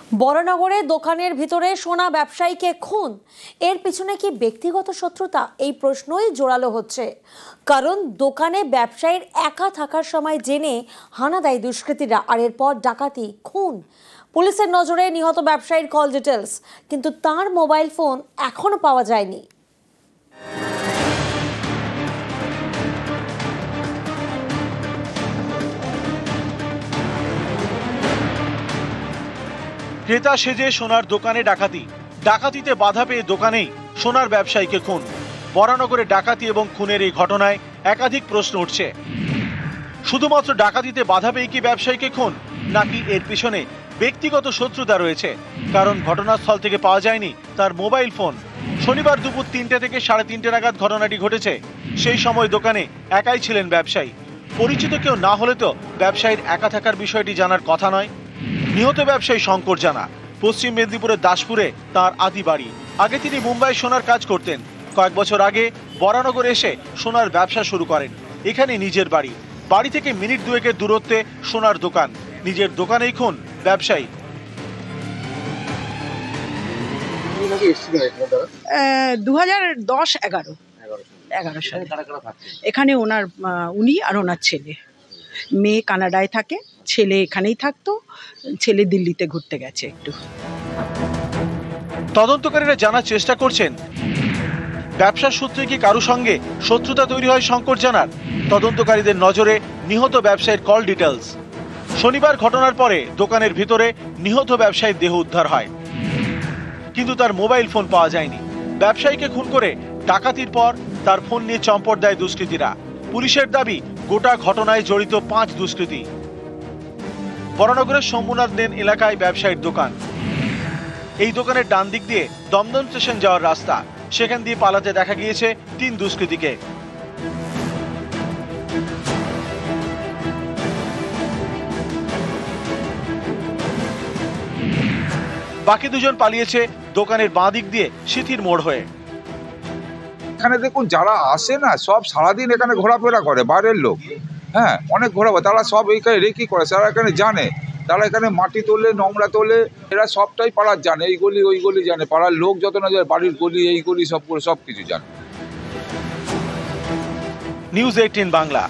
বরানগরে দোকানের ভিতরে সোনা ব্যবসায়ীকে খুন, এর পিছনে কি ব্যক্তিগত শত্রুতা? এই প্রশ্নই জোরালো হচ্ছে, কারণ দোকানে ব্যবসায়ীর একা থাকার সময় জেনে হানা দেয় দুষ্কৃতীরা, আর এরপর ডাকাতি, খুন। পুলিশের নজরে নিহত ব্যবসায়ীর কল ডিটেলস, কিন্তু তার মোবাইল ফোন এখনো পাওয়া যায়নি। ক্রেতা সেজে সোনার দোকানে ডাকাতি, ডাকাতিতে বাধা পেয়ে দোকানেই সোনার ব্যবসায়ীকে খুন। বরানগরে ডাকাতি এবং খুনের এই ঘটনায় একাধিক প্রশ্ন উঠছে। শুধুমাত্র ডাকাতিতে বাধা পেয়ে কি ব্যবসায়ীকে খুন, নাকি এর পিছনে ব্যক্তিগত শত্রুতা রয়েছে? কারণ ঘটনাস্থল থেকে পাওয়া যায়নি তার মোবাইল ফোন। শনিবার দুপুর 3টে থেকে 3:30 নাগাদ ঘটনাটি ঘটেছে। সেই সময় দোকানে একাই ছিলেন ব্যবসায়ী। পরিচিত কেউ না হলে তো ব্যবসায়ীর একা থাকার বিষয়টি জানার কথা নয়। নিহত ব্যবসায়ী শঙ্কর জানা, পশ্চিম মেদিনীপুরের দাসপুরে তার আদি বাড়ি। আগে তিনি মুম্বাই সোনার কাজ করতেন। কয়েক বছর আগে বরানগরে এসে সোনার ব্যবসা শুরু করেন। এখানে নিজের বাড়ি, বাড়ি থেকে মিনিট দুয়েকের দূরত্বে সোনার দোকান। নিজের দোকানেই খুন ব্যবসায়ী। 2010-11 সালে এখানে উনি আর ওনার ছেলে, মেয়ে কানাডায় থাকে, ছেলে এখানেই থাকতো, ছেলে দিল্লিতে ঘুরতে গেছে একটু। তদন্তকারীরা জানার চেষ্টা করছেন ব্যবসার সূত্রে কি কারো সঙ্গে শত্রুতা তৈরি হয় শঙ্কর জানার। তদন্তকারীদের নজরে নিহত ব্যবসায়ীর কল ডিটেলস। শনিবার ঘটনার পরে দোকানের ভিতরে নিহত ব্যবসায়ীর দেহ উদ্ধার হয়, কিন্তু তার মোবাইল ফোন পাওয়া যায়নি। ব্যবসায়ীকে খুন করে ডাকাতির পর তার ফোন নিয়ে চম্পট দেয় দুষ্কৃতীরা। পুলিশের দাবি, গোটা ঘটনায় জড়িত 5 দুষ্কৃতী। বরানগরের শম্ভুনাথ লেন এলাকায় ব্যবসায়ীর দোকান। এই দোকানের ডান দিক দিয়ে দমদম স্টেশন যাওয়ার রাস্তা। সেখান দিয়ে পালাতে দেখা গিয়েছে 3 দুষ্কৃতীকে। বাকি দুজন পালিয়েছে দোকানের বাঁ দিক দিয়ে সিথির মোড় হয়ে। এখানে দেখুন, যারা আসে না সব সারাদিন এখানে ঘোরাফেরা করে, বাইরের লোক, হ্যাঁ অনেক ঘোরাফেরা, তারা সব এইখানে রেকি করে, তারা এখানে জানে, তারা এখানে মাটি তোলে, নোংরা তোলে, এরা সবটাই পাড়ার জানে, এই গলি ওই গলি জানে, পাড়ার লোক যত না যায়, বাড়ির গলি এই গলি সব কিছু জানে। নিউজ 18 বাংলা।